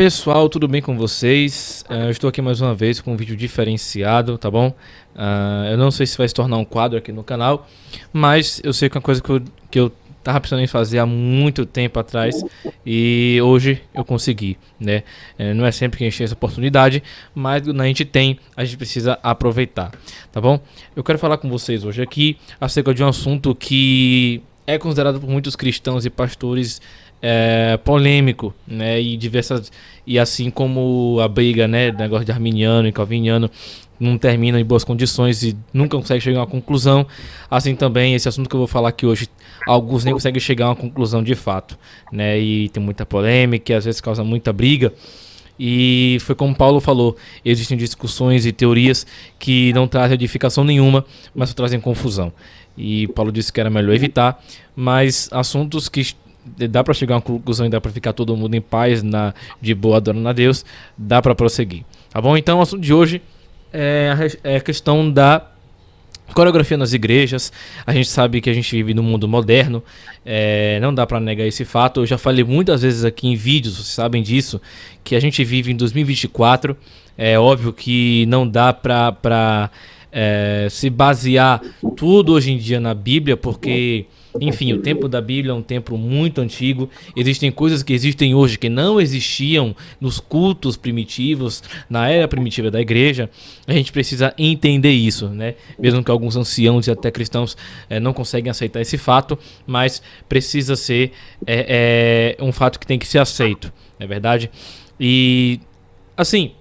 Pessoal, tudo bem com vocês? Eu estou aqui mais uma vez com um vídeo diferenciado, tá bom? Eu não sei se vai se tornar um quadro aqui no canal, mas eu sei que é uma coisa que eu tava precisando em fazer há muito tempo atrás e hoje eu consegui, né? Não é sempre que a gente tem essa oportunidade, mas quando a gente tem, a gente precisa aproveitar, tá bom? Eu quero falar com vocês hoje aqui acerca de um assunto que é considerado por muitos cristãos e pastores polêmico, né, e assim como a briga, né, negócio de arminiano e calviniano não termina em boas condições e nunca consegue chegar a uma conclusão, assim também esse assunto que eu vou falar aqui hoje, alguns nem conseguem chegar a uma conclusão de fato, né, e tem muita polêmica e às vezes causa muita briga. E foi como Paulo falou, existem discussões e teorias que não trazem edificação nenhuma, mas só trazem confusão. E Paulo disse que era melhor evitar, mas assuntos que dá para chegar a uma conclusão e dá para ficar todo mundo em paz, de boa, adorando a Deus, dá para prosseguir, tá bom? Então o assunto de hoje é a questão da coreografia nas igrejas. A gente sabe que a gente vive num mundo moderno, não dá para negar esse fato. Eu já falei muitas vezes aqui em vídeos, vocês sabem disso, que a gente vive em 2024. É óbvio que não dá para se basear tudo hoje em dia na Bíblia, porque enfim, o tempo da Bíblia é um tempo muito antigo. Existem coisas que existem hoje que não existiam nos cultos primitivos, na era primitiva da igreja. A gente precisa entender isso, né? Mesmo que alguns anciãos e até cristãos não conseguem aceitar esse fato, mas precisa ser um fato que tem que ser aceito, não é verdade? E assim,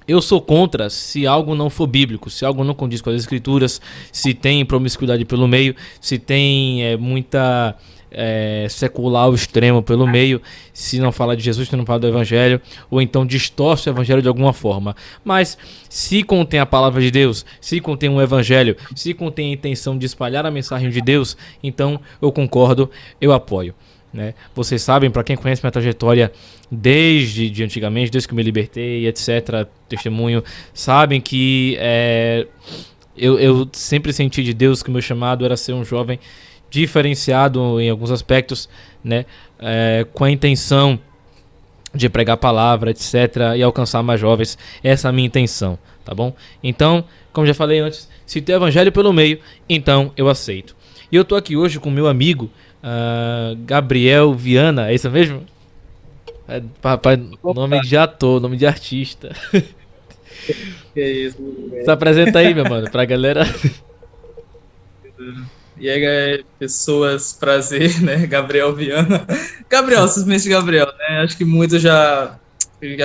eu sou contra se algo não for bíblico, se algo não condiz com as escrituras, se tem promiscuidade pelo meio, se tem muita secular ao extremo pelo meio, se não fala de Jesus, se não fala do evangelho, ou então distorce o evangelho de alguma forma. Mas se contém a palavra de Deus, se contém um evangelho, se contém a intenção de espalhar a mensagem de Deus, então eu concordo, eu apoio, né? Vocês sabem, para quem conhece minha trajetória desde antigamente, desde que me libertei, etc., testemunho, sabem que eu sempre senti de Deus que o meu chamado era ser um jovem diferenciado em alguns aspectos, né, com a intenção de pregar a palavra, etc., e alcançar mais jovens. Essa é a minha intenção, tá bom? Então, como já falei antes, se tem evangelho pelo meio, então eu aceito. E eu tô aqui hoje com meu amigo Gabriel Viana, é isso mesmo? Rapaz, nome de ator, nome de artista. Que isso, Se apresenta aí, meu mano, pra galera. E aí, pessoas, prazer, né? Gabriel Viana. Gabriel, simplesmente Gabriel, né? Acho que muitos já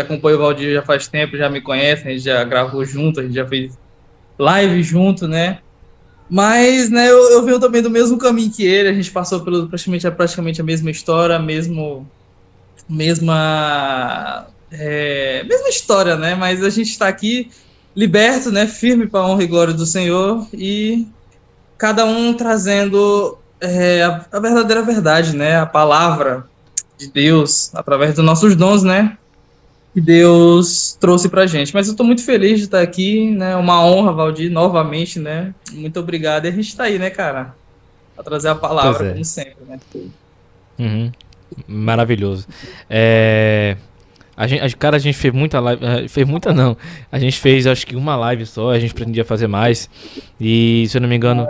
acompanham o Valdir já faz tempo, já me conhecem, a gente já gravou junto, a gente já fez live junto, né? Mas, né, eu venho também do mesmo caminho que ele, a gente passou pelo praticamente a mesma história, mesma história, né? Mas a gente está aqui liberto, né? Firme para a honra e glória do Senhor e cada um trazendo a verdadeira verdade, né? A palavra de Deus através dos nossos dons, né? Que Deus trouxe pra gente. Mas eu estou muito feliz de estar aqui, né? Uma honra, Valdir, novamente, né? Muito obrigado. E a gente está aí, né, cara? Para trazer a Pois palavra, é. como sempre, né? Uhum. Maravilhoso. A gente fez muita live. Fez muita não. A gente fez acho que uma live só. A gente pretendia fazer mais. E se eu não me engano.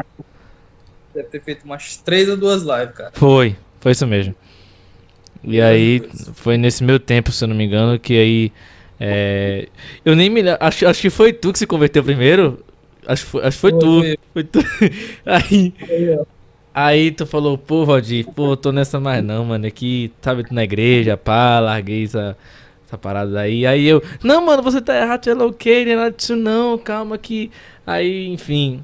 Deve ter feito umas 3 ou 2 lives, cara. Foi isso mesmo. E aí foi nesse meu tempo, se eu não me engano, que aí. Eu nem me lembro. Acho que foi tu que se converteu primeiro. Acho que foi tu. Foi tu. Aí tu falou, pô, Valdir, pô, tô nessa mais não, mano. Aqui, sabe, tu na igreja, pá, larguei essa parada aí. Aí eu, não, mano, você tá errado, é ok, não é nada disso não, calma que. Aí, enfim.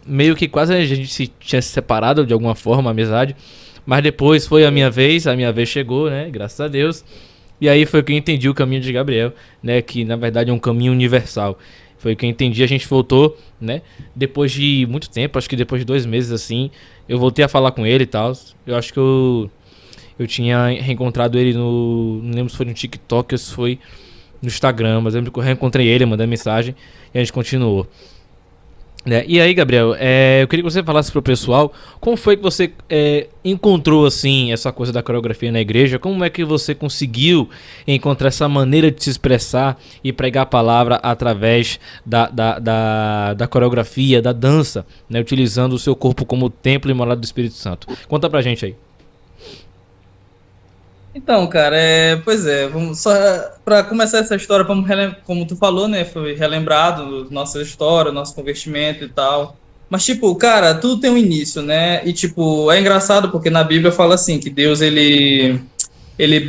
Meio que quase a gente tinha se separado de alguma forma, a amizade. Mas depois foi a minha vez chegou, né? Graças a Deus. E aí foi que eu entendi o caminho de Gabriel, né? Que na verdade é um caminho universal. Foi o que eu entendi, a gente voltou, né? Depois de muito tempo, acho que depois de 2 meses assim, eu voltei a falar com ele e tal. Eu acho que eu tinha reencontrado ele não lembro se foi no TikTok ou se foi no Instagram, mas eu lembro que eu reencontrei ele, mandei mensagem e a gente continuou. E aí, Gabriel, eu queria que você falasse pro pessoal como foi que você encontrou, assim, essa coisa da coreografia na igreja, como é que você conseguiu encontrar essa maneira de se expressar e pregar a palavra através da coreografia, da dança, né, utilizando o seu corpo como templo e morada do Espírito Santo. Conta pra gente aí. Então, cara, pois é, vamos só para começar essa história, vamos como tu falou, né, foi relembrado nossa história, nosso convertimento e tal. Mas tipo, cara, tudo tem um início, né? E tipo, é engraçado porque na Bíblia fala assim que Deus ele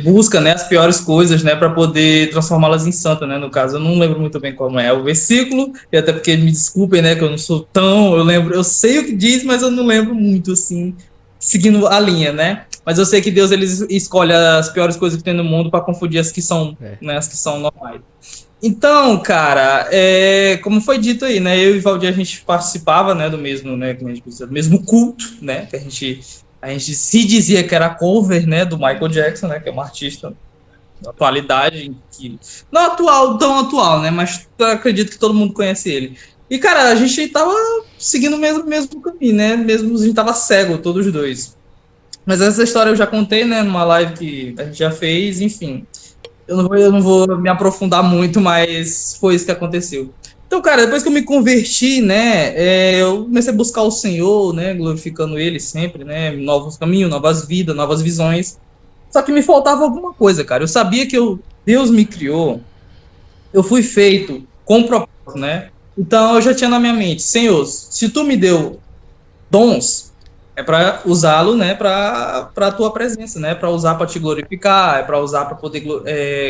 busca, né, as piores coisas, né, para poder transformá-las em santa, né? No caso, eu não lembro muito bem como é o versículo, e até porque me desculpem, né, que eu não sou tão, eu sei o que diz, mas eu não lembro muito assim, seguindo a linha, né? Mas eu sei que Deus ele escolhe as piores coisas que tem no mundo para confundir as que são, né, as que são normais. Então, cara, como foi dito aí, né? Eu e Valdir a gente participava, né, do mesmo, né, do mesmo culto, né? Que a gente se dizia que era cover, né, do Michael Jackson, né, que é um artista da atualidade, que não atual, tão atual, né? Mas eu acredito que todo mundo conhece ele. E, cara, a gente tava seguindo o mesmo caminho, né? Mesmo a gente tava cego, todos os dois. Mas essa história eu já contei, né, numa live que a gente já fez, enfim. Eu não vou me aprofundar muito, mas foi isso que aconteceu. Então, cara, depois que eu me converti, né, eu comecei a buscar o Senhor, né, glorificando Ele sempre, né, novos caminhos, novas vidas, novas visões. Só que me faltava alguma coisa, cara. Eu sabia que Deus me criou, eu fui feito com propósito, né? Então eu já tinha na minha mente, Senhor, se tu me deu dons, é para usá-lo, né, para a tua presença, né, para usar para te glorificar, é para usar para poder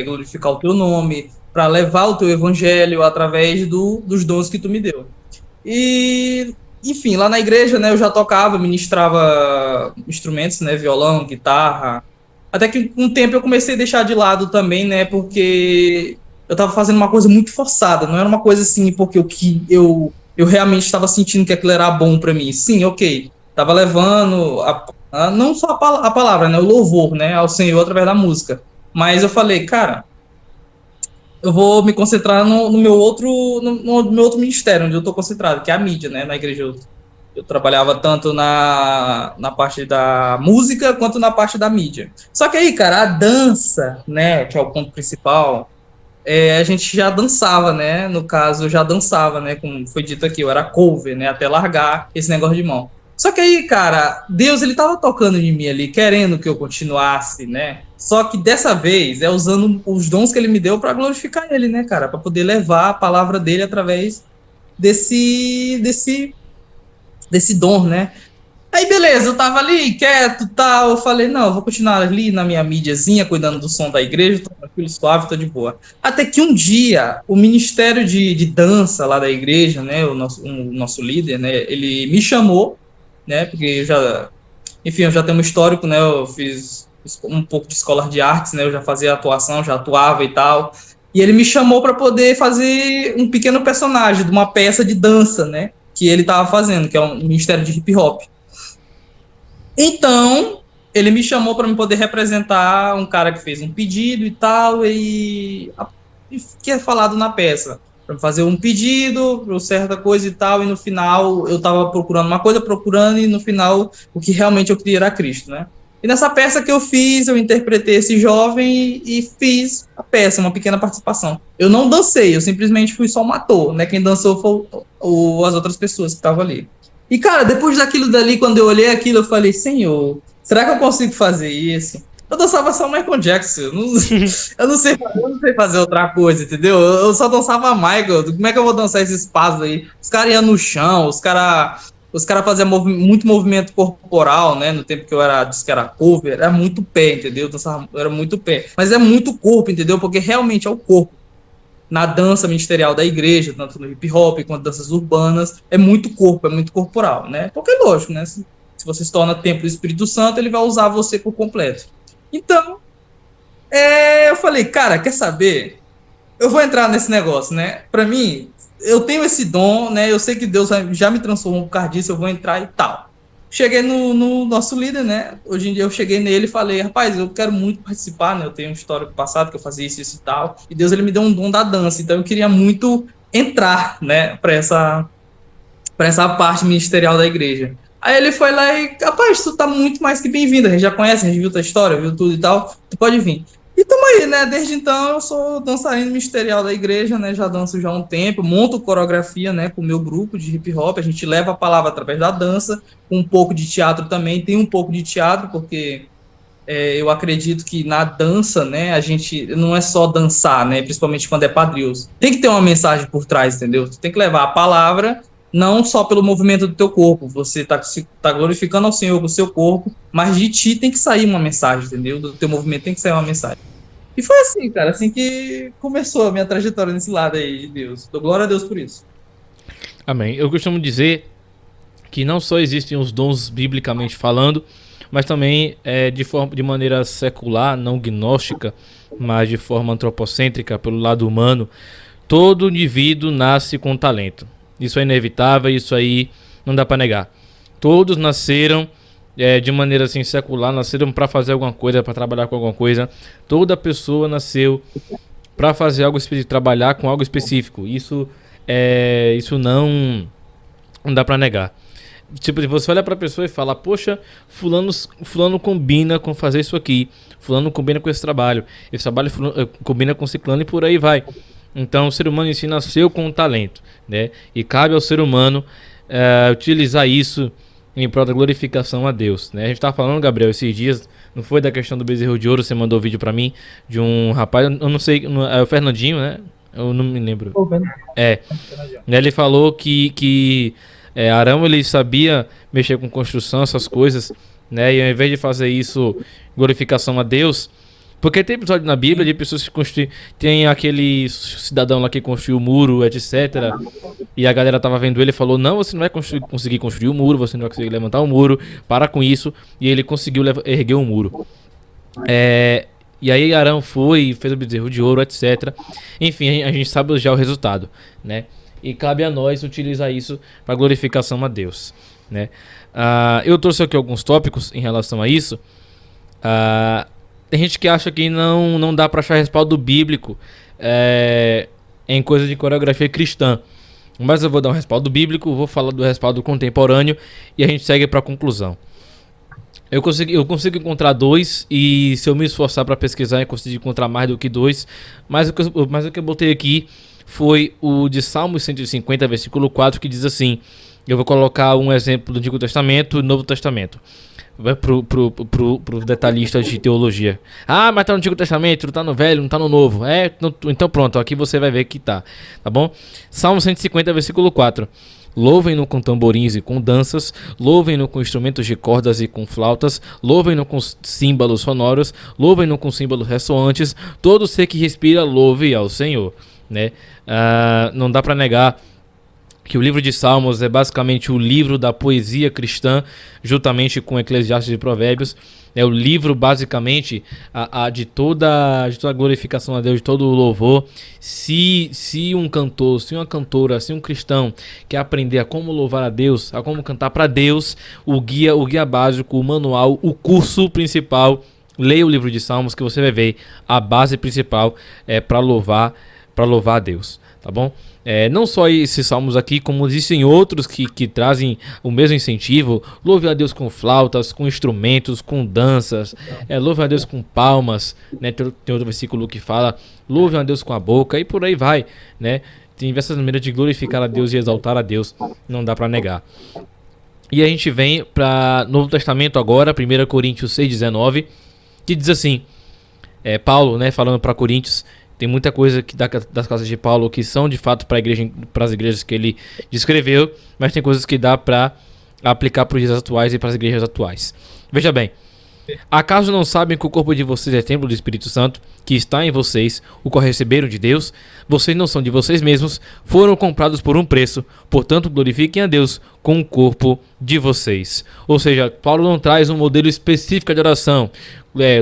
glorificar o teu nome, para levar o teu evangelho através dos dons que tu me deu. E, enfim, lá na igreja, né, eu já tocava, ministrava instrumentos, né, violão, guitarra. Até que com o tempo eu comecei a deixar de lado também, né, porque eu estava fazendo uma coisa muito forçada, não era uma coisa assim porque eu realmente estava sentindo que aquilo era bom para mim. Sim, ok. Tava levando não só a palavra, né, o louvor, né, ao Senhor através da música. Mas eu falei, cara, eu vou me concentrar no meu outro no meu outro ministério, onde eu estou concentrado, que é a mídia, né, na igreja. Eu trabalhava tanto na parte da música quanto na parte da mídia. Só que aí, cara, a dança, né, que é o ponto principal, a gente já dançava, né? No caso, eu já dançava, né? Como foi dito aqui, eu era cover, né? Até largar esse negócio de mão. Só que aí, cara, Deus, ele tava tocando em mim ali, querendo que eu continuasse, né? Só que dessa vez é usando os dons que ele me deu para glorificar ele, né, cara? Para poder levar a palavra dele através desse dom, né? Aí beleza, eu tava ali quieto e tal, eu falei, não, eu vou continuar ali na minha mídiazinha, cuidando do som da igreja, tô tranquilo, suave, tô de boa. Até que um dia, o ministério de dança lá da igreja, né, o nosso líder, né, ele me chamou, né, porque enfim, eu já tenho um histórico, né, eu fiz um pouco de escola de artes, né, eu já fazia atuação, já atuava e tal, e ele me chamou para poder fazer um pequeno personagem de uma peça de dança, né, que ele tava fazendo, que é um ministério de hip hop. Então, ele me chamou para me poder representar um cara que fez um pedido e tal, e que é falado na peça. Para fazer um pedido, para certa coisa e tal, e no final eu estava procurando uma coisa, e no final o que realmente eu queria era Cristo, né? E nessa peça que eu fiz, eu interpretei esse jovem e fiz a peça, uma pequena participação. Eu não dancei, eu simplesmente fui só um ator, né? Quem dançou foi as outras pessoas que estavam ali. E, cara, depois daquilo dali, quando eu olhei aquilo, eu falei, Senhor, será que eu consigo fazer isso? Eu dançava só Michael Jackson, eu não sei fazer outra coisa, entendeu? Eu só dançava Michael, como é que eu vou dançar esses passos aí? Os caras iam no chão, os cara faziam muito movimento corporal, né? No tempo que disse que era cover, era muito pé, entendeu? Era muito pé. Mas é muito corpo, entendeu? Porque realmente é o corpo. Na dança ministerial da igreja, tanto no hip hop quanto danças urbanas, é muito corpo, é muito corporal, né? Porque é lógico, né? Se você se torna templo do Espírito Santo, ele vai usar você por completo. Então, eu falei, cara, quer saber? Eu vou entrar nesse negócio, né? Pra mim, eu tenho esse dom, né? Eu sei que Deus já me transformou por causa disso, eu vou entrar e tal. Cheguei no nosso líder, né? Hoje em dia eu cheguei nele e falei, rapaz, eu quero muito participar, né? Eu tenho um histórico passado que eu fazia isso e tal. E Deus, ele me deu um dom da dança, então eu queria muito entrar, né? Pra para essa parte ministerial da igreja. Aí ele foi lá e, rapaz, tu tá muito mais que bem-vindo, a gente já conhece, a gente viu tua história, viu tudo e tal, tu pode vir. E tamo aí, né, desde então eu sou dançarino ministerial da igreja, né, já danço já há um tempo, monto coreografia, né, com o meu grupo de hip hop, a gente leva a palavra através da dança, com um pouco de teatro também, tem um pouco de teatro, porque eu acredito que na dança, né, a gente não é só dançar, né, principalmente quando é padrios. Tem que ter uma mensagem por trás, entendeu? Tu tem que levar a palavra, não só pelo movimento do teu corpo. Você tá glorificando ao Senhor com o seu corpo, mas de ti tem que sair uma mensagem, entendeu? Do teu movimento tem que sair uma mensagem. E foi assim, cara, assim que começou a minha trajetória nesse lado aí de Deus. Dou glória a Deus por isso. Amém. Eu costumo dizer que não só existem os dons biblicamente falando, mas também de maneira secular, não gnóstica, mas de forma antropocêntrica, pelo lado humano, todo indivíduo nasce com talento. Isso é inevitável, isso aí não dá para negar. Todos nasceram de maneira assim secular, nasceram para fazer alguma coisa, para trabalhar com alguma coisa. Toda pessoa nasceu para fazer algo específico, trabalhar com algo específico. Isso não dá para negar. Tipo, você olha pra pessoa e fala, poxa, fulano combina com fazer isso aqui, fulano combina com esse trabalho combina com ciclano e por aí vai. Então o ser humano em si nasceu com um talento, né? E cabe ao ser humano utilizar isso em prol da glorificação a Deus, né? A gente tava falando, Gabriel, esses dias, não foi da questão do bezerro de ouro, você mandou vídeo pra mim de um rapaz, eu não sei, é o Fernandinho, né? Eu não me lembro. Ele falou que Arão, ele sabia mexer com construção, essas coisas, né? E ao invés de fazer isso, glorificação a Deus, porque tem episódio na Bíblia de pessoas que construíram, tem aquele cidadão lá que construiu o muro, etc. E a galera tava vendo ele e falou, não, você não vai conseguir construir o muro, você não vai conseguir levantar o muro, para com isso. E ele conseguiu erguer o muro. E aí Arão foi, fez o bezerro de ouro, etc. Enfim, a gente sabe já o resultado, né? E cabe a nós utilizar isso para glorificação a Deus, né? Eu trouxe aqui alguns tópicos em relação a isso. Tem gente que acha que não dá para achar respaldo bíblico em coisa de coreografia cristã. Mas eu vou dar um respaldo bíblico, vou falar do respaldo contemporâneo e a gente segue para a conclusão. Eu consigo encontrar dois, e se eu me esforçar para pesquisar eu consigo encontrar mais do que dois. Mas o que eu botei aqui foi o de Salmos 150, versículo 4, que diz assim, eu vou colocar um exemplo do Antigo Testamento e do Novo Testamento, pro detalhista de teologia. Mas tá no Antigo Testamento, não tá no Velho, não tá no Novo. Então pronto, aqui você vai ver que tá bom? Salmo 150, versículo 4. Louvem-no com tamborins e com danças, louvem-no com instrumentos de cordas e com flautas, louvem-no com símbolos sonoros, louvem-no com símbolos ressoantes, todo ser que respira louve ao Senhor, né? Não dá para negar que o livro de Salmos é basicamente o livro da poesia cristã, juntamente com Eclesiastes e Provérbios. É o livro basicamente de toda a glorificação a Deus, de todo o louvor. Se um cantor, se uma cantora, se um cristão quer aprender a como louvar a Deus, a como cantar para Deus, o guia básico, o manual, o curso principal, leia o livro de Salmos que você vai ver a base principal para louvar a Deus, tá bom? Não só esses salmos aqui, como existem outros que trazem o mesmo incentivo. Louve a Deus com flautas, com instrumentos, com danças, louve a Deus com palmas, né? Tem outro versículo que fala louve a Deus com a boca, e por aí vai, né? Tem diversas maneiras de glorificar a Deus e exaltar a Deus, não dá para negar. E a gente vem para Novo Testamento agora, 1 Coríntios 6,19, que diz assim, Paulo, né, falando para Coríntios. Tem muita coisa das cartas de Paulo que são de fato para as igrejas que ele descreveu, mas tem coisas que dá para aplicar para os dias atuais e para as igrejas atuais. Veja bem, acaso não sabem que o corpo de vocês é templo do Espírito Santo, que está em vocês, o qual receberam de Deus? Vocês não são de vocês mesmos, foram comprados por um preço, portanto glorifiquem a Deus com o corpo de vocês. Ou seja, Paulo não traz um modelo específico de oração.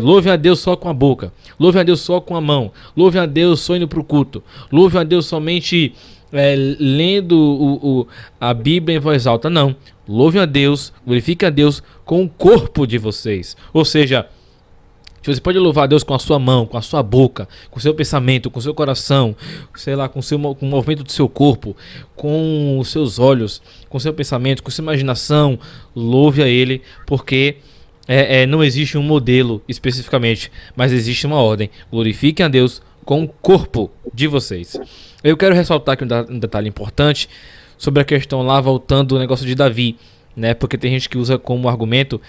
Louve a Deus só com a boca, louve a Deus só com a mão, louve a Deus só indo para o culto, louve a Deus somente lendo a Bíblia em voz alta. Não, louve a Deus, glorifique a Deus com o corpo de vocês. Ou seja, Se você pode louvar a Deus com a sua mão, com a sua boca, com o seu pensamento, com o seu coração, sei lá, com o movimento do seu corpo, com os seus olhos, com o seu pensamento, com a sua imaginação, louve a Ele, porque não existe um modelo especificamente, mas existe uma ordem. Glorifiquem a Deus com o corpo de vocês. Eu quero ressaltar aqui um detalhe importante sobre a questão lá, voltando ao negócio de Davi, né? Porque tem gente que usa como argumento,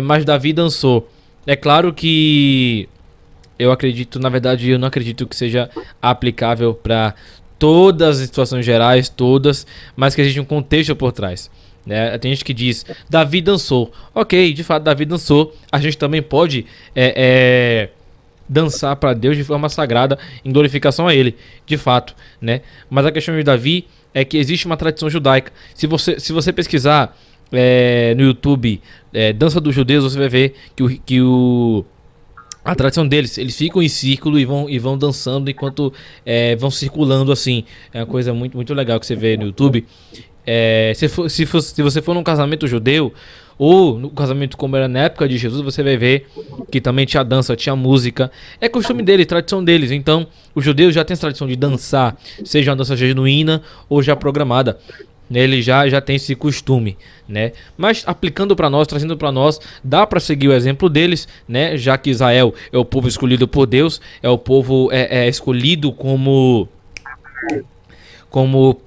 mas Davi dançou. É claro que eu acredito, na verdade, eu não acredito que seja aplicável para todas as situações gerais, todas, mas que existe um contexto por trás. Né? Tem gente que diz, Davi dançou. Ok, de fato, Davi dançou. A gente também pode dançar para Deus de forma sagrada, em glorificação a Ele, de fato. Né? Mas a questão de Davi é que existe uma tradição judaica. Se você pesquisar no YouTube dança dos judeus, você vai ver a tradição deles, eles ficam em círculo e vão dançando enquanto vão circulando assim. É uma coisa muito, muito legal que você vê no YouTube. Se você for num casamento judeu ou no casamento como era na época de Jesus, você vai ver que também tinha dança, tinha música. É costume deles, tradição deles. Então, os judeus já têm essa tradição de dançar, seja uma dança genuína ou já programada. Ele já tem esse costume, né? Mas aplicando para nós, trazendo para nós, dá para seguir o exemplo deles, né? Já que Israel é o povo escolhido por Deus, é o povo escolhido como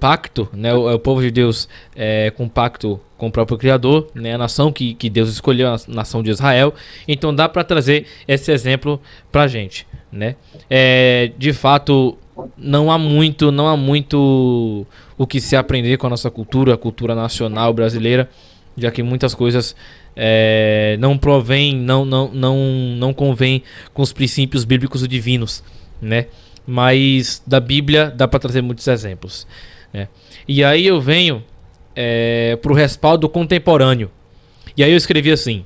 pacto, né? É o povo de Deus com pacto com o próprio Criador, né? A nação que Deus escolheu, a nação de Israel. Então dá para trazer esse exemplo pra gente, né? De fato, não há muito o que se aprender com a nossa cultura, a cultura nacional brasileira, já que muitas coisas não convém com os princípios bíblicos e divinos, né? Mas da Bíblia dá para trazer muitos exemplos, né? E aí eu venho para o respaldo contemporâneo. E aí eu escrevi assim: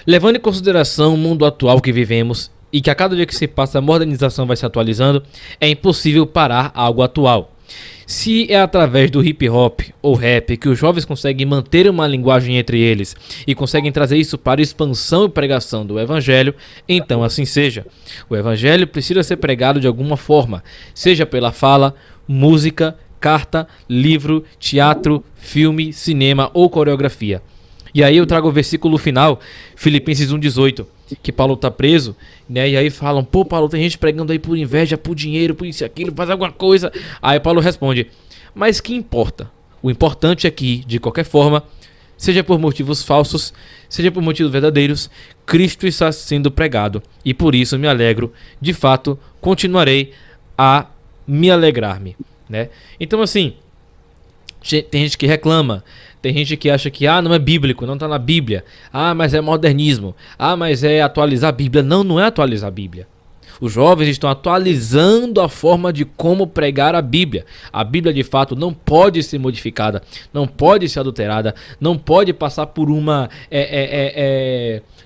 levando em consideração o mundo atual que vivemos e que a cada dia que se passa a modernização vai se atualizando, é impossível parar algo atual. Se é através do hip hop ou rap que os jovens conseguem manter uma linguagem entre eles e conseguem trazer isso para a expansão e pregação do evangelho, então assim seja. O evangelho precisa ser pregado de alguma forma, seja pela fala, música, carta, livro, teatro, filme, cinema ou coreografia. E aí eu trago o versículo final, Filipenses 1,18, que Paulo tá preso, né? E aí falam, pô, Paulo, tem gente pregando aí por inveja, por dinheiro, por isso e aquilo, faz alguma coisa. Aí Paulo responde, mas que importa? O importante é que, de qualquer forma, seja por motivos falsos, seja por motivos verdadeiros, Cristo está sendo pregado. E por isso me alegro, de fato, continuarei a me alegrar-me, né? Então assim, tem gente que reclama, tem gente que acha que não é bíblico, não está na Bíblia. Mas é modernismo. Mas é atualizar a Bíblia. Não é atualizar a Bíblia. Os jovens estão atualizando a forma de como pregar a Bíblia. A Bíblia, de fato, não pode ser modificada, não pode ser adulterada, não pode passar por uma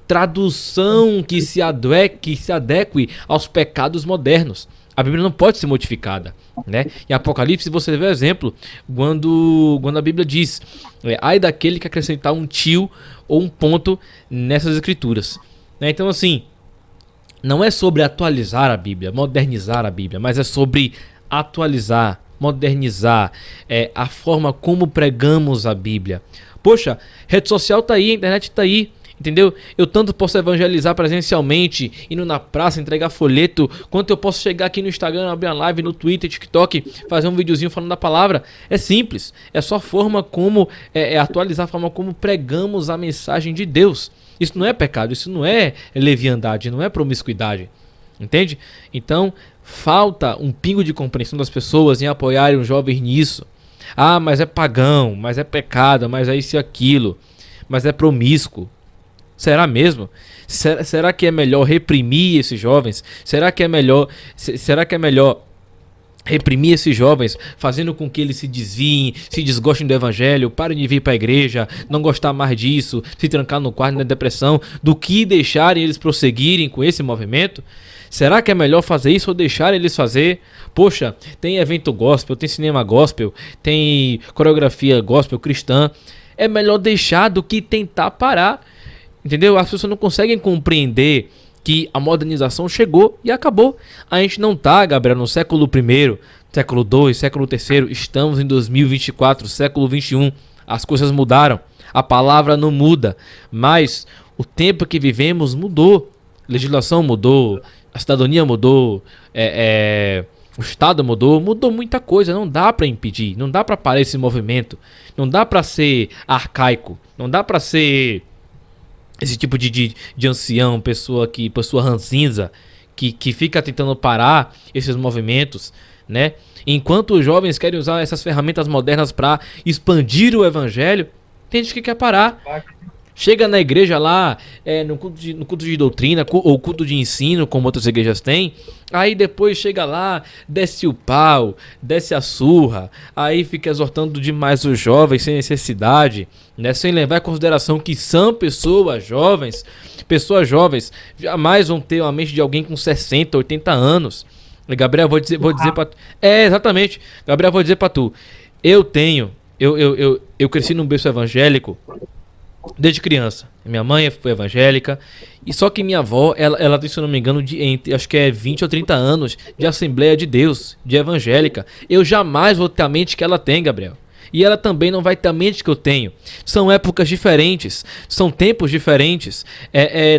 tradução que se adeque aos pecados modernos. A Bíblia não pode ser modificada, né? Em Apocalipse você vê o exemplo quando a Bíblia diz: ai daquele que acrescentar um tio ou um ponto nessas escrituras, né? Então assim, não é sobre atualizar a Bíblia, modernizar a Bíblia, mas é sobre atualizar, modernizar a forma como pregamos a Bíblia. Poxa, rede social tá aí, a internet tá aí. Entendeu? Eu tanto posso evangelizar presencialmente, indo na praça, entregar folheto, quanto eu posso chegar aqui no Instagram, abrir uma live, no Twitter, TikTok, fazer um videozinho falando da palavra. É simples. É só a forma como, atualizar a forma como pregamos a mensagem de Deus. Isso não é pecado, isso não é leviandade, não é promiscuidade. Entende? Então, falta um pingo de compreensão das pessoas em apoiarem os jovens nisso. Mas é pagão, mas é pecado, mas é isso e aquilo, mas é promíscuo. Será mesmo? Será que é melhor reprimir esses jovens? Será que é melhor reprimir esses jovens, fazendo com que eles se desviem, se desgostem do evangelho, parem de vir para a igreja, não gostar mais disso, se trancar no quarto na depressão, do que deixarem eles prosseguirem com esse movimento? Será que é melhor fazer isso ou deixar eles fazer? Poxa, tem evento gospel, tem cinema gospel, tem coreografia gospel cristã. É melhor deixar do que tentar parar. Entendeu? As pessoas não conseguem compreender que a modernização chegou e acabou. A gente não tá, Gabriel, no século I, século II, século III. Estamos em 2024, século XXI. As coisas mudaram. A palavra não muda. Mas o tempo que vivemos mudou. A legislação mudou. A cidadania mudou. O Estado mudou. Mudou muita coisa. Não dá pra impedir. Não dá pra parar esse movimento. Não dá pra ser arcaico. Não dá pra ser esse tipo de ancião, pessoa ranzinza, que fica tentando parar esses movimentos, né? Enquanto os jovens querem usar essas ferramentas modernas para expandir o evangelho, tem gente que quer parar. Chega na igreja lá, no culto de doutrina, ou culto de ensino, como outras igrejas têm. Aí depois chega lá, desce o pau, desce a surra. Aí fica exortando demais os jovens sem necessidade, né? Sem levar em consideração que são pessoas jovens. Pessoas jovens jamais vão ter a mente de alguém com 60, 80 anos. E, Gabriel, vou dizer pra tu. Exatamente. Gabriel, vou dizer pra tu. Eu cresci num berço evangélico desde criança. Minha mãe foi evangélica. E só que minha avó, ela tem, se eu não me engano, acho que é 20 ou 30 anos de Assembleia de Deus, de evangélica. Eu jamais vou ter a mente que ela tem, Gabriel. E ela também não vai ter a mente que eu tenho. São épocas diferentes. São tempos diferentes.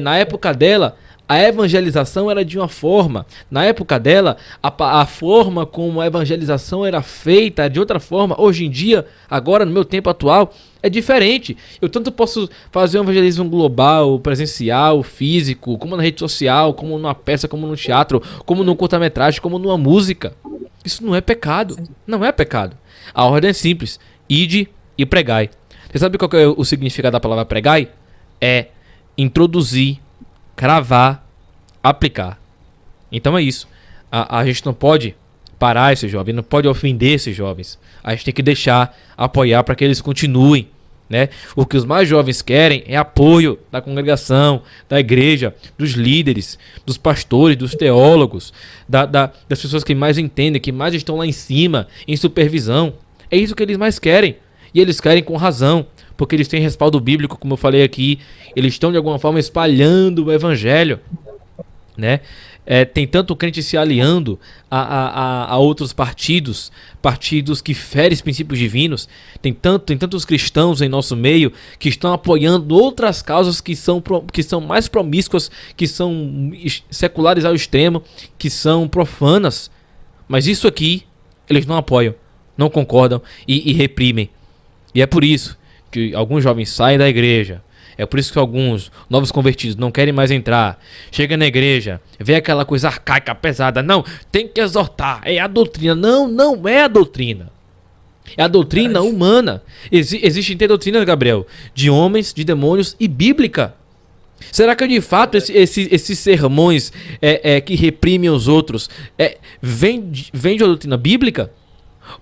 Na época dela, a evangelização era de uma forma. Na época dela, a forma como a evangelização era feita é de outra forma. Hoje em dia, agora no meu tempo atual, é diferente. Eu tanto posso fazer um evangelismo global, presencial, físico, como na rede social, como numa peça, como no teatro, como num curta-metragem, como numa música. Isso não é pecado. Não é pecado. A ordem é simples. Ide e pregai. Você sabe qual que é o significado da palavra pregai? É introduzir, cravar, aplicar. Então é isso. A gente não pode parar esses jovens, não pode ofender esses jovens. A gente tem que deixar, apoiar para que eles continuem, né? O que os mais jovens querem é apoio da congregação, da igreja, dos líderes, dos pastores, dos teólogos, das pessoas que mais entendem, que mais estão lá em cima, em supervisão. É isso que eles mais querem. E eles querem com razão, porque eles têm respaldo bíblico, como eu falei aqui. Eles estão de alguma forma espalhando o evangelho, né? Tem tanto crente se aliando a outros partidos que ferem os princípios divinos. Tem tantos cristãos em nosso meio que estão apoiando outras causas que são mais promíscuas, que são seculares ao extremo, que são profanas. Mas isso aqui eles não apoiam, não concordam e reprimem. E é por isso que alguns jovens saem da igreja. É por isso que alguns novos convertidos não querem mais entrar. Chega na igreja, vê aquela coisa arcaica, pesada. Não, tem que exortar. É a doutrina. Não é a doutrina. É a doutrina humana. Existem doutrinas, Gabriel, de homens, de demônios e bíblica. Será que de fato esses sermões que reprimem os outros vem de uma doutrina bíblica?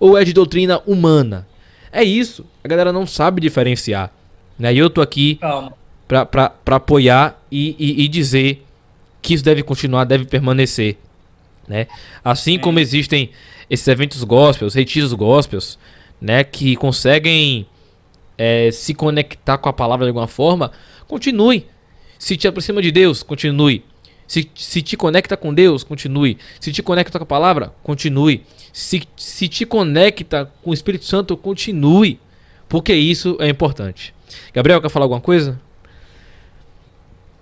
Ou é de doutrina humana? É isso. A galera não sabe diferenciar. E eu tô aqui pra apoiar e dizer que isso deve continuar, deve permanecer, né? Assim como existem esses eventos gospels, retiros gospels, né, que conseguem se conectar com a palavra de alguma forma, continue. Se te aproxima de Deus, continue. Se te conecta com Deus, continue. Se te conecta com a palavra, continue. Se te conecta com o Espírito Santo, continue. Porque isso é importante. Gabriel, quer falar alguma coisa?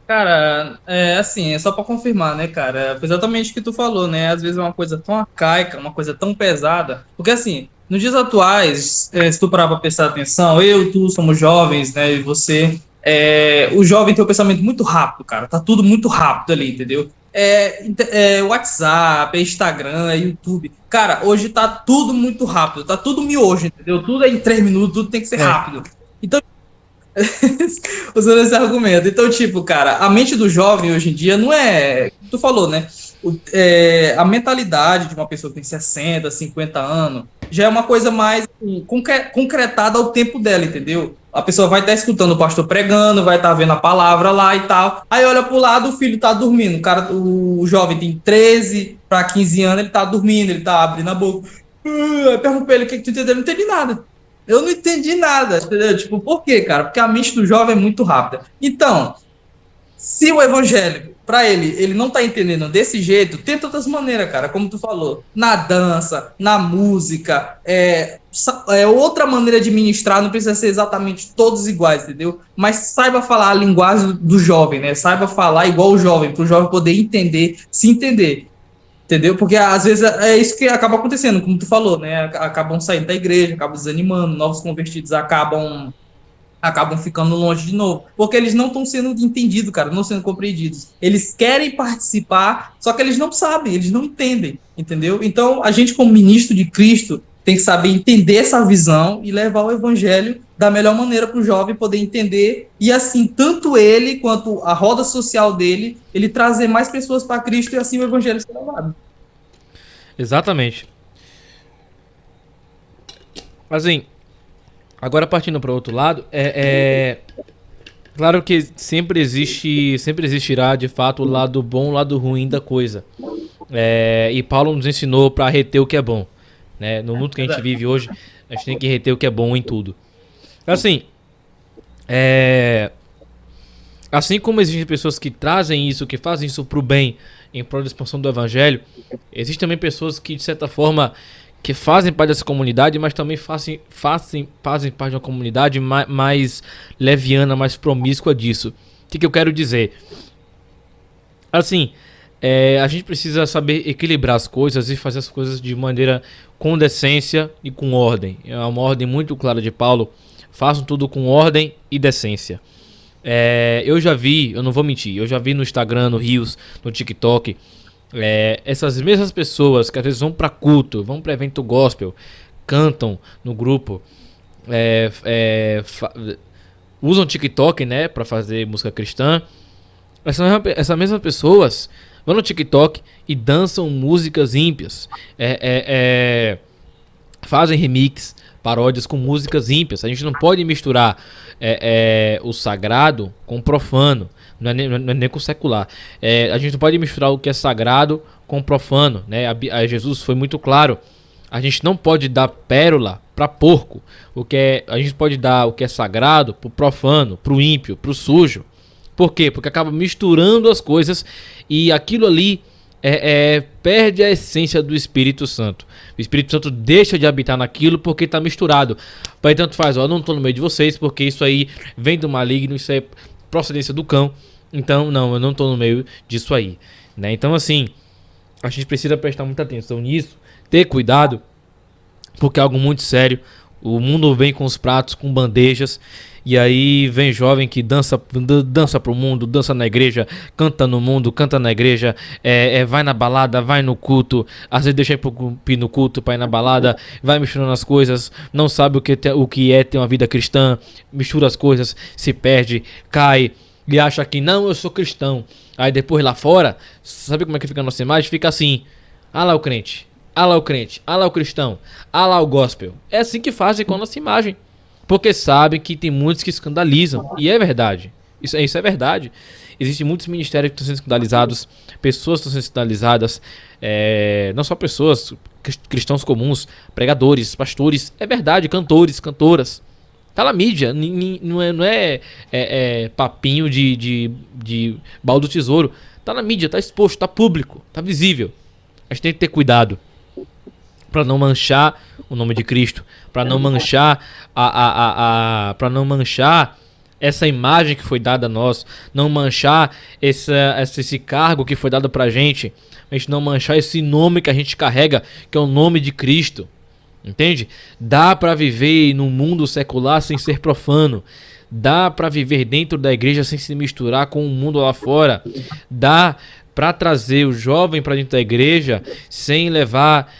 Cara, assim, é só pra confirmar, né, cara? Foi exatamente o que tu falou, né? Às vezes é uma coisa tão arcaica, uma coisa tão pesada. Porque, assim, nos dias atuais, se tu parar pra prestar atenção, tu somos jovens, né? E você, o jovem tem um pensamento muito rápido, cara. Tá tudo muito rápido ali, entendeu? WhatsApp, Instagram, YouTube. Cara, hoje tá tudo muito rápido, tá tudo miojo, entendeu? Tudo é em 3 minutos, tudo tem que ser rápido. Então, usando esse argumento. Então, tipo, cara, a mente do jovem hoje em dia não é. Tu falou, né? A mentalidade de uma pessoa que tem 60, 50 anos já é uma coisa mais concretada ao tempo dela, entendeu? A pessoa vai estar escutando o pastor pregando, vai estar vendo a palavra lá e tal. Aí olha pro lado, o filho tá dormindo. O jovem tem 13 para 15 anos, ele tá dormindo, ele tá abrindo a boca. Aí pergunto pra ele: o que tu entendeu? Eu não entendi nada. Eu não entendi nada, entendeu? Tipo, por quê, cara? Porque a mente do jovem é muito rápida. Então, Se o evangélico, pra ele não tá entendendo desse jeito, tem tantas maneiras, cara, como tu falou. Na dança, na música, outra maneira de ministrar, não precisa ser exatamente todos iguais, entendeu? Mas saiba falar a linguagem do jovem, né? Saiba falar igual o jovem, pro jovem poder entender, se entender. Entendeu? Porque às vezes é isso que acaba acontecendo, como tu falou, né? Acabam saindo da igreja, acabam desanimando, novos convertidos acabam ficando longe de novo, porque eles não estão sendo entendidos, cara, não sendo compreendidos. Eles querem participar, só que eles não sabem, eles não entendem, entendeu? Então, a gente como ministro de Cristo tem que saber entender essa visão e levar o evangelho da melhor maneira para o jovem poder entender e assim, tanto ele quanto a roda social dele, ele trazer mais pessoas para Cristo e assim o evangelho ser levado. Exatamente. Assim, agora partindo para o outro lado, claro que sempre existirá de fato o lado bom, o lado ruim da coisa. E Paulo nos ensinou para reter o que é bom, né? No mundo que a gente vive hoje, a gente tem que reter o que é bom em tudo. Assim, assim como existem pessoas que trazem isso, que fazem isso pro bem, em prol da expansão do evangelho, existem também pessoas que de certa forma que fazem parte dessa comunidade, mas também fazem parte de uma comunidade mais leviana, mais promíscua disso. O que eu quero dizer? Assim, a gente precisa saber equilibrar as coisas e fazer as coisas de maneira com decência e com ordem. É uma ordem muito clara de Paulo. Façam tudo com ordem e decência. Eu já vi, eu não vou mentir, eu já vi no Instagram, no Reels, no TikTok, essas mesmas pessoas que às vezes vão para culto, vão para evento gospel, cantam no grupo, usam TikTok, né, para fazer música cristã. Essas mesmas pessoas vão no TikTok e dançam músicas ímpias, fazem remix, paródias com músicas ímpias. A gente não pode misturar o sagrado com o profano. Não é nem com o secular. A gente não pode misturar o que é sagrado com o profano, né? Jesus foi muito claro. A gente não pode dar pérola para porco. A gente pode dar o que é sagrado pro profano, pro ímpio, pro sujo. Por quê? Porque acaba misturando as coisas e aquilo ali perde a essência do Espírito Santo. O Espírito Santo deixa de habitar naquilo porque está misturado. Pai, tanto faz, eu não estou no meio de vocês porque isso aí vem do maligno, isso é procedência do cão. Então, não, eu não estou no meio disso aí, né? Então, assim, a gente precisa prestar muita atenção nisso, ter cuidado, porque é algo muito sério. O mundo vem com os pratos, com bandejas, e aí vem jovem que dança pro mundo, dança na igreja, canta no mundo, canta na igreja, vai na balada, vai no culto, às vezes deixa ir no culto pra ir na balada, vai misturando as coisas, não sabe o que é ter uma vida cristã, mistura as coisas, se perde, cai, e acha que não, eu sou cristão. Aí depois lá fora, sabe como é que fica a nossa imagem? Fica assim, ah lá o crente. Ah lá o crente, ah lá o cristão, ah lá o gospel. É assim que fazem com a nossa imagem. Porque sabem que tem muitos que escandalizam. E é verdade. Isso é verdade. Existem muitos ministérios que estão sendo escandalizados. Pessoas estão sendo escandalizadas. Não só pessoas, cristãos comuns, pregadores, pastores. É verdade, cantores, cantoras. Tá na mídia. Não é papinho de baú do tesouro. Tá na mídia, tá exposto, tá público, tá visível. A gente tem que ter cuidado para não manchar o nome de Cristo, para não manchar para não manchar essa imagem que foi dada a nós, não manchar esse cargo que foi dado pra gente, a gente não manchar esse nome que a gente carrega, que é o nome de Cristo. Entende? Dá para viver no mundo secular sem ser profano. Dá para viver dentro da igreja sem se misturar com o mundo lá fora. Dá para trazer o jovem para dentro da igreja sem levar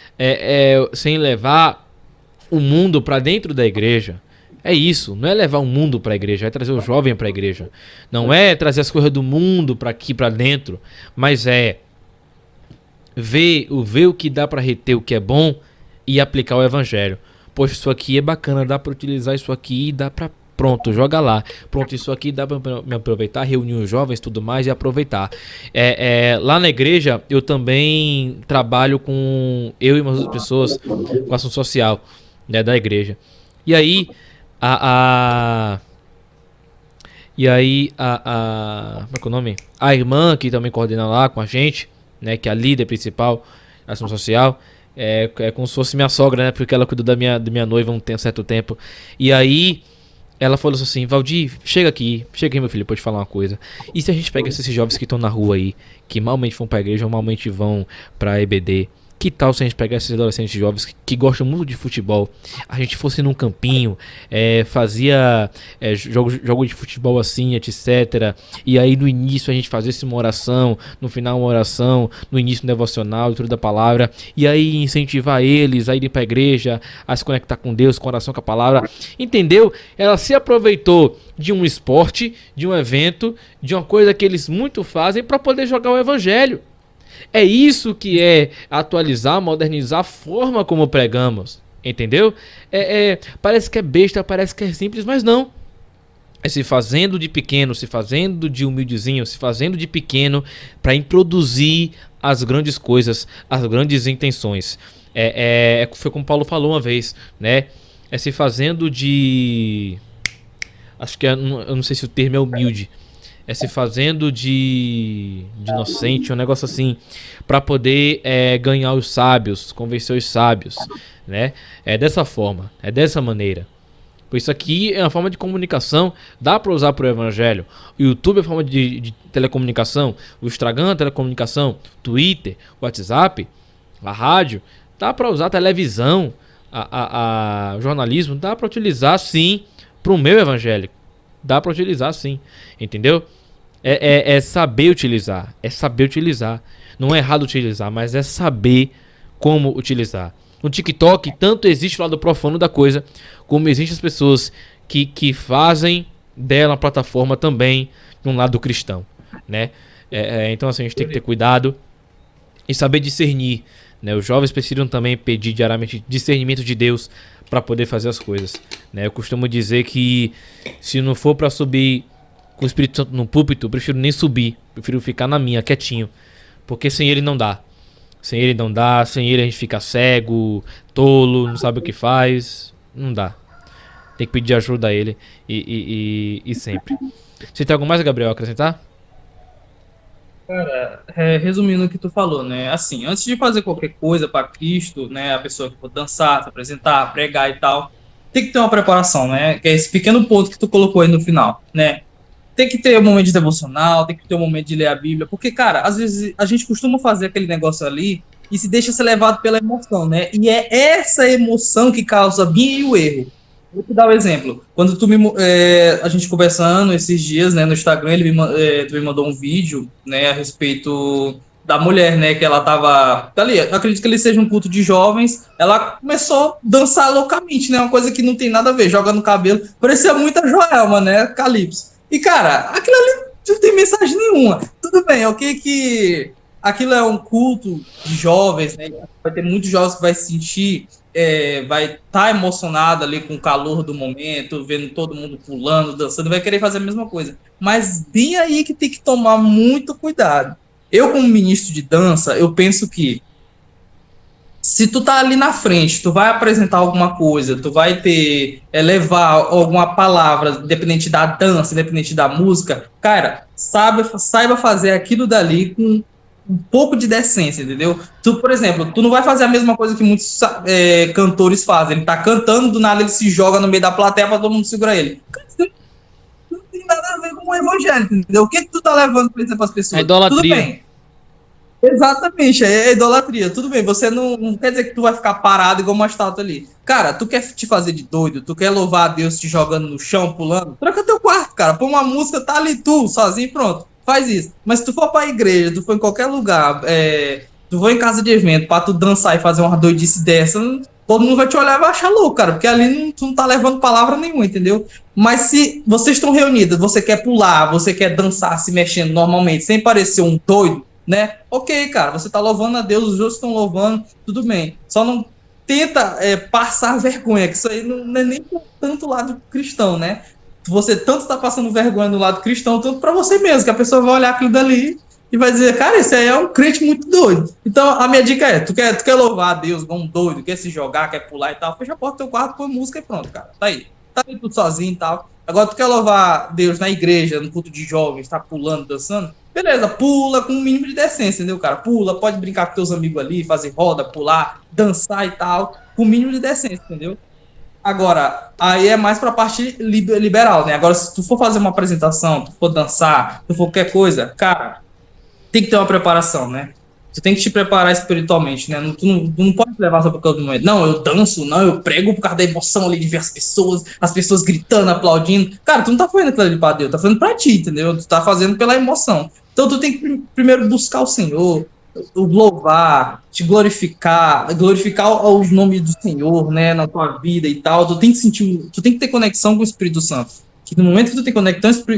o mundo para dentro da igreja. É isso, não é levar o mundo para a igreja, é trazer o jovem para a igreja. Não é trazer as coisas do mundo para aqui, para dentro, mas é ver o que dá para reter o que é bom e aplicar o evangelho. Poxa, isso aqui é bacana, dá para utilizar isso aqui e dá para... Pronto, joga lá. Pronto, isso aqui dá pra me aproveitar, reunir os jovens e tudo mais e aproveitar. Lá na igreja, eu também trabalho com... Eu e umas outras pessoas com ação social, né, da igreja. E aí, E aí como é que é o nome? A irmã que também coordena lá com a gente, né, que é a líder principal da ação social, é como se fosse minha sogra, né, porque ela cuidou da minha noiva um certo tempo. E aí ela falou assim: Valdir, chega aqui, meu filho, pode falar uma coisa. E se a gente pega esses jovens que estão na rua aí, que malmente vão pra igreja ou malmente vão pra EBD? Que tal se a gente pegar esses adolescentes jovens que gostam muito de futebol, a gente fosse num campinho, fazia jogo de futebol assim, etc. E aí no início a gente fazesse uma oração, no final uma oração, no início um devocional, tudo da palavra, e aí incentivar eles a irem pra igreja, a se conectar com Deus, com a oração, com a palavra. Entendeu? Ela se aproveitou de um esporte, de um evento, de uma coisa que eles muito fazem para poder jogar o evangelho. É isso que é atualizar, modernizar a forma como pregamos, entendeu? Parece que é besta, parece que é simples, mas não. É se fazendo de pequeno, se fazendo de humildezinho, se fazendo de pequeno para introduzir as grandes coisas, as grandes intenções. Foi como Paulo falou uma vez, né? É se fazendo de... Acho que eu não sei se o termo é humilde. É se fazendo de inocente, um negócio assim, para poder ganhar os sábios, convencer os sábios, né? É dessa forma, é dessa maneira. Por isso aqui é uma forma de comunicação, dá para usar para o evangelho. O YouTube é uma forma de telecomunicação, o Instagram é telecomunicação, Twitter, WhatsApp, a rádio, dá para usar a televisão, o jornalismo, dá para utilizar sim para o meu evangelho. Dá para utilizar sim, entendeu? É saber utilizar, Não é errado utilizar, mas é saber como utilizar. No TikTok, tanto existe o lado profano da coisa, como existem as pessoas que fazem dela uma plataforma também de um lado cristão, né? Então assim, a gente tem que ter cuidado e saber discernir, né? Os jovens precisam também pedir diariamente discernimento de Deus para poder fazer as coisas, né? Eu costumo dizer que se não for para subir com o Espírito Santo no púlpito, eu prefiro nem subir, prefiro ficar na minha, quietinho, porque sem ele não dá. Sem ele a gente fica cego, tolo, não sabe o que faz, não dá. Tem que pedir ajuda a ele e sempre. Você tem algo mais, Gabriel, a acrescentar? Cara, resumindo o que tu falou, né? Assim, antes de fazer qualquer coisa para Cristo, né? A pessoa que for dançar, se apresentar, pregar e tal, tem que ter uma preparação, né? Que é esse pequeno ponto que tu colocou aí no final, né? Tem que ter um momento de devocional, tem que ter um momento de ler a Bíblia, porque, cara, às vezes a gente costuma fazer aquele negócio ali e se deixa ser levado pela emoção, né? E é essa emoção que causa bem o erro. Vou te dar um exemplo. Quando a gente conversando esses dias, né, no Instagram, tu me mandou um vídeo, né, a respeito da mulher, né, que ela tava ali, acredito que ele seja um culto de jovens, ela começou a dançar loucamente, né, uma coisa que não tem nada a ver, joga no cabelo, parecia muito a Joelma, né, Calypso. E, cara, aquilo ali não tem mensagem nenhuma. Tudo bem, ok que aquilo é um culto de jovens, né, vai ter muitos jovens que vai se sentir... vai estar emocionado ali com o calor do momento, vendo todo mundo pulando, dançando, vai querer fazer a mesma coisa. Mas bem aí que tem que tomar muito cuidado. Eu, como ministro de dança, eu penso que se tu tá ali na frente, tu vai apresentar alguma coisa, tu vai levar alguma palavra, independente da dança, independente da música, cara, saiba fazer aquilo dali com um pouco de decência, entendeu? Tu, por exemplo, tu não vai fazer a mesma coisa que muitos cantores fazem. Ele tá cantando, do nada ele se joga no meio da plateia pra todo mundo segurar ele. Não tem nada a ver com o evangelho, entendeu? O que tu tá levando pra as pessoas? É idolatria. Tudo bem. Exatamente, é idolatria. Tudo bem, você não quer dizer que tu vai ficar parado igual uma estátua ali. Cara, tu quer te fazer de doido, tu quer louvar a Deus te jogando no chão, pulando? Troca teu quarto, cara. Põe uma música, tá ali tu, sozinho, pronto. Faz isso. Mas se tu for pra igreja, tu for em qualquer lugar, tu for em casa de evento pra tu dançar e fazer uma doidice dessa, todo mundo vai te olhar e vai achar louco, cara, porque ali tu não tá levando palavra nenhuma, entendeu? Mas se vocês estão reunidos, você quer pular, você quer dançar se mexendo normalmente, sem parecer um doido, né? Ok, cara, você tá louvando a Deus, os outros estão louvando, tudo bem. Só não tenta passar vergonha, que isso aí não é nem tanto lado cristão, né? Você tanto está passando vergonha no lado cristão, tanto para você mesmo, que a pessoa vai olhar aquilo dali e vai dizer, cara, esse aí é um crente muito doido. Então, a minha dica é, tu quer louvar a Deus igual um doido, quer se jogar, quer pular e tal, fecha a porta do teu quarto, põe música e pronto, cara. Tá aí. tá ali tudo sozinho e tal. Agora tu quer louvar Deus na igreja, no culto de jovens, tá pulando, dançando? Beleza, pula com um mínimo de decência, entendeu, cara? Pula, pode brincar com teus amigos ali, fazer roda, pular, dançar e tal, com o mínimo de decência, entendeu? Agora, aí é mais pra parte liberal, né? Agora, se tu for fazer uma apresentação, tu for dançar, tu for qualquer coisa, cara, tem que ter uma preparação, né? Tu tem que te preparar espiritualmente, né? Tu não pode levar só por causa do momento. Não, eu danço, não, eu prego por causa da emoção ali de ver as pessoas gritando, aplaudindo. Cara, tu não tá fazendo aquilo ali pra Deus, tá fazendo pra ti, entendeu? Tu tá fazendo pela emoção. Então tu tem que primeiro buscar o Senhor, o louvar, te glorificar os nomes do Senhor, né, na tua vida e tal. Tu tem que sentir, tu tem que ter conexão com o Espírito Santo. Que no momento que tu tem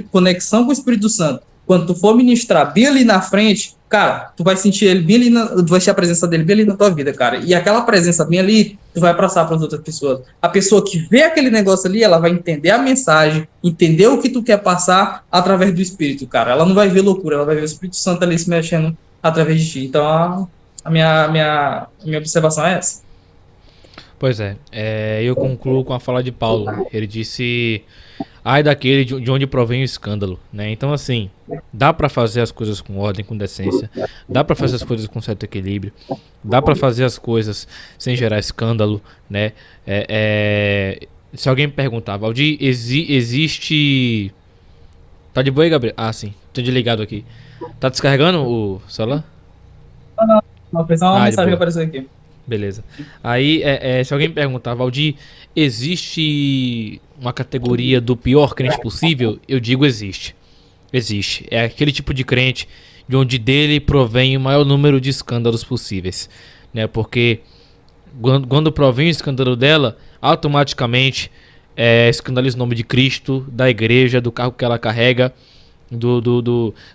conexão com o Espírito Santo, quando tu for ministrar bem ali na frente, cara, tu vai sentir ele bem ali, tu vai sentir a presença dele bem ali na tua vida, cara. E aquela presença bem ali, tu vai passar para as outras pessoas. A pessoa que vê aquele negócio ali, ela vai entender a mensagem, entender o que tu quer passar através do Espírito, cara. Ela não vai ver loucura, ela vai ver o Espírito Santo ali se mexendo através de ti. Então, a minha observação é essa. Pois é, eu concluo com a fala de Paulo. Ele disse: ai daquele de onde provém o escândalo, né? Então, assim, dá pra fazer as coisas com ordem, com decência, dá pra fazer as coisas com certo equilíbrio, dá pra fazer as coisas sem gerar escândalo, né? Se alguém me perguntar, Valdir, existe... Tá de boa aí, Gabriel? Ah, sim, tô desligado aqui. Tá descarregando o celular? Não, foi só uma mensagem que apareceu aqui. Beleza. Aí, se alguém me perguntar, Valdir, existe uma categoria do pior crente possível? Eu digo existe. Existe. É aquele tipo de crente de onde dele provém o maior número de escândalos possíveis, né? Porque quando provém o escândalo dela, automaticamente escandaliza o nome de Cristo, da igreja, do carro que ela carrega,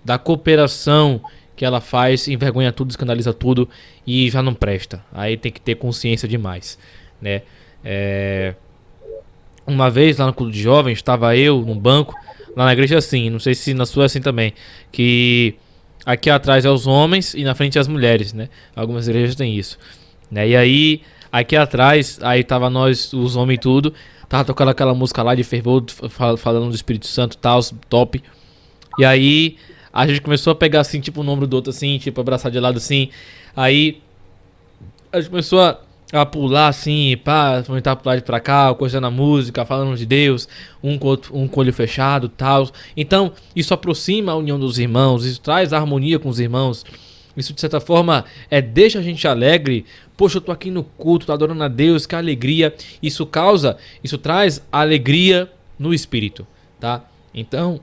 da cooperação que ela faz, envergonha tudo, escandaliza tudo e já não presta. Aí tem que ter consciência demais, né? Uma vez lá no culto de jovens, estava eu num banco, lá na igreja assim, não sei se na sua é assim também, que aqui atrás é os homens e na frente é as mulheres, né? Algumas igrejas têm isso, né? E aí, aqui atrás, aí tava nós, os homens e tudo, tava tocando aquela música lá de fervor, falando do Espírito Santo e tal, top. E aí a gente começou a pegar assim, tipo, o nome do outro assim, tipo, abraçar de lado assim. Aí a gente começou a pular assim, pá, aumentar pro lado pra cá, coisando a música, falando de Deus, um com o olho fechado e tal. Então, isso aproxima a união dos irmãos, isso traz harmonia com os irmãos. Isso, de certa forma, deixa a gente alegre. Poxa, eu tô aqui no culto, tô adorando a Deus, que alegria. Isso traz alegria no espírito, tá? Então,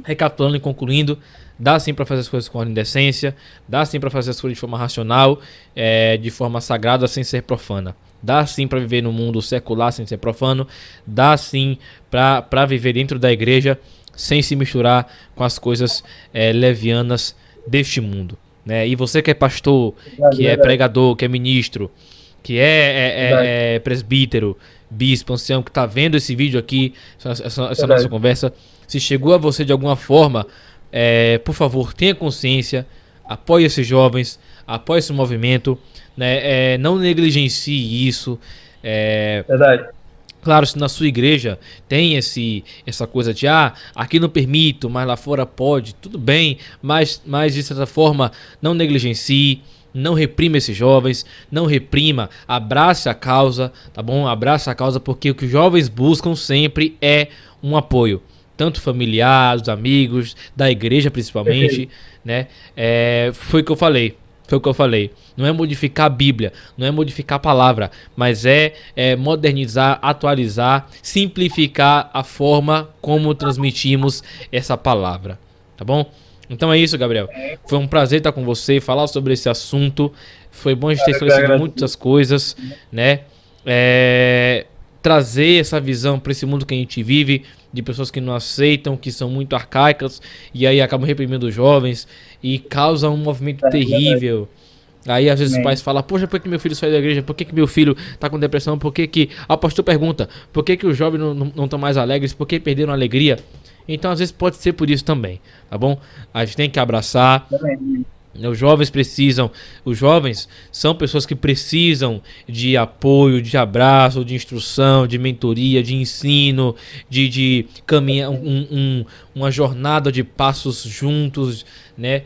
recapitulando e concluindo, dá sim para fazer as coisas com ordem e decência, dá sim para fazer as coisas de forma racional, de forma sagrada, sem ser profana. Dá sim para viver no mundo secular sem ser profano, dá sim para viver dentro da igreja sem se misturar com as coisas levianas deste mundo, né? E você que é pastor, que é pregador, que é ministro, que é presbítero, bispo, ancião, que está vendo esse vídeo aqui, essa nossa conversa, se chegou a você de alguma forma, por favor, tenha consciência, apoie esses jovens, apoie esse movimento, né? Não negligencie isso. Verdade. Claro, se na sua igreja tem essa coisa de aqui não permito, mas lá fora pode, tudo bem, mas de certa forma não negligencie, não reprima esses jovens, não reprima, abrace a causa, tá bom? Abrace a causa, porque o que os jovens buscam sempre é um apoio, tanto familiar, dos amigos, da igreja principalmente, né? Foi o que eu falei. Não é modificar a Bíblia, não é modificar a palavra, mas modernizar, atualizar, simplificar a forma como transmitimos essa palavra, tá bom? Então é isso, Gabriel. Foi um prazer estar com você, falar sobre esse assunto. Foi bom a gente ter esclarecido muitas coisas, né? Trazer essa visão para esse mundo que a gente vive, de pessoas que não aceitam, que são muito arcaicas, e aí acabam reprimindo os jovens, e causam um movimento terrível. Aí às vezes os pais falam: poxa, por que meu filho saiu da igreja? Por que meu filho tá com depressão? Por que o pastor pergunta: por que os jovens não estão mais alegres? Por que perderam a alegria? Então às vezes pode ser por isso também, tá bom? A gente tem que abraçar, Os jovens são pessoas que precisam de apoio, de abraço, de instrução, de mentoria, de ensino, de caminhar uma jornada de passos juntos, né?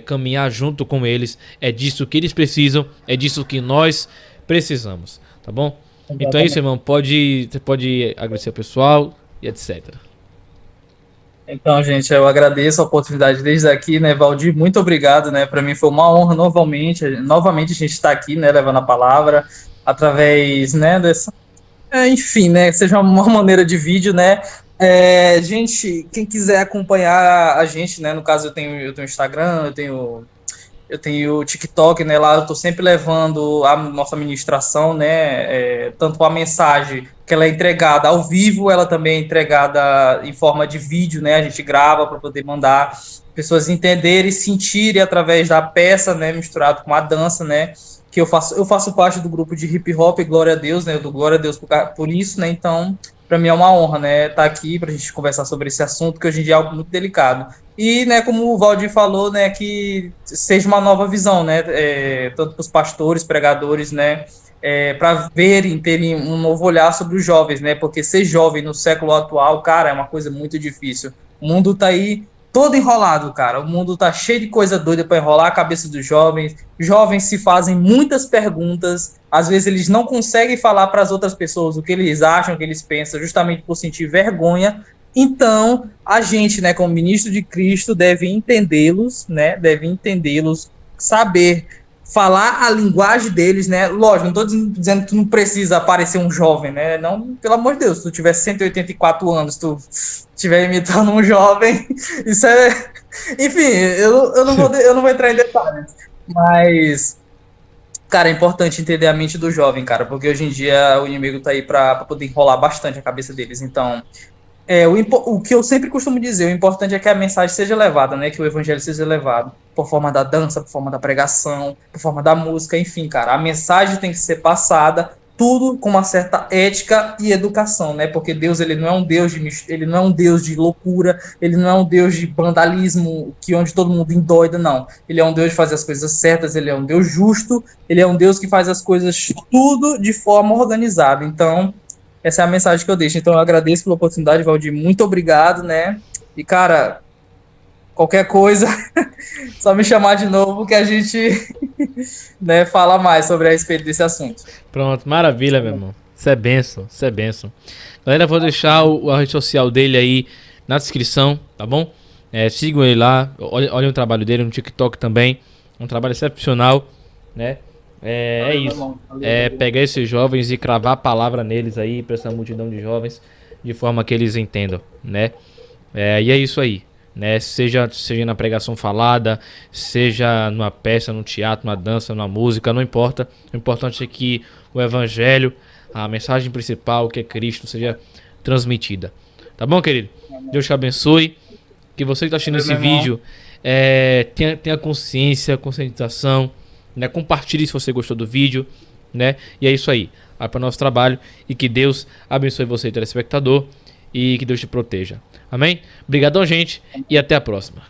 Caminhar junto com eles. É disso que eles precisam, é disso que nós precisamos, tá bom? Então é isso, irmão. Você pode agradecer ao pessoal e etc. Então, gente, eu agradeço a oportunidade desde aqui, né, Valdir, muito obrigado, né, para mim foi uma honra novamente a gente estar aqui, né, levando a palavra através, né, dessa, enfim, né, seja uma maneira de vídeo, né, gente, quem quiser acompanhar a gente, né, no caso eu tenho Instagram, eu tenho o TikTok, né? Lá eu tô sempre levando a nossa ministração, né? Tanto a mensagem que ela é entregada ao vivo, ela também é entregada em forma de vídeo, né? A gente grava para poder mandar pessoas entenderem e sentirem através da peça, né? Misturado com a dança, né? Que eu faço parte do grupo de hip hop, glória a Deus, né? Eu dou glória a Deus por isso, né? Então, para mim é uma honra, né? Estar aqui para a gente conversar sobre esse assunto, que hoje em dia é algo muito delicado. E, né, como o Valdir falou, né, que seja uma nova visão, né, tanto para os pastores, pregadores, né, para terem um novo olhar sobre os jovens, né, porque ser jovem no século atual, cara, é uma coisa muito difícil. O mundo tá aí todo enrolado, cara, o mundo tá cheio de coisa doida para enrolar a cabeça dos jovens, jovens se fazem muitas perguntas, às vezes eles não conseguem falar para as outras pessoas o que eles acham, o que eles pensam, justamente por sentir vergonha. Então, a gente, né, como ministro de Cristo, deve entendê-los, né, saber falar a linguagem deles, né, lógico, não estou dizendo que tu não precisa parecer um jovem, né, não, pelo amor de Deus, se tu tiver 184 anos, tu estiver imitando um jovem, isso é, enfim, eu não vou entrar em detalhes, mas, cara, é importante entender a mente do jovem, cara, porque hoje em dia o inimigo tá aí para poder enrolar bastante a cabeça deles, então... o que eu sempre costumo dizer, o importante é que a mensagem seja levada, né? Que o evangelho seja levado por forma da dança, por forma da pregação, por forma da música, enfim, cara. A mensagem tem que ser passada, tudo com uma certa ética e educação, né? Porque Deus, ele não é um Deus ele não é um Deus de loucura, ele não é um Deus de vandalismo, que onde todo mundo endoida, não. Ele é um Deus de fazer as coisas certas, ele é um Deus justo, ele é um Deus que faz as coisas tudo de forma organizada. Então, essa é a mensagem que eu deixo. Então eu agradeço pela oportunidade, Valdir. Muito obrigado, né? E, cara, qualquer coisa, só me chamar de novo que a gente né, fala mais sobre a respeito desse assunto. Pronto, maravilha, meu irmão. Isso é bênção, isso é bênção. Galera, vou deixar a rede social dele aí na descrição, tá bom? Sigam ele lá, olhem o trabalho dele no TikTok também. Um trabalho excepcional, né? É isso. Pegar esses jovens e cravar a palavra neles aí, pra essa multidão de jovens, de forma que eles entendam, né? E é isso aí, né? Seja na pregação falada, seja numa peça, no teatro, na dança, na música, não importa. O importante é que o evangelho, a mensagem principal, que é Cristo, seja transmitida. Tá bom, querido? Deus te abençoe. Que você que está assistindo esse vídeo tenha conscientização, né? Compartilhe se você gostou do vídeo, né? E é isso aí. Vai para o nosso trabalho e que Deus abençoe você, telespectador, e que Deus te proteja. Amém? Obrigadão, gente, e até a próxima.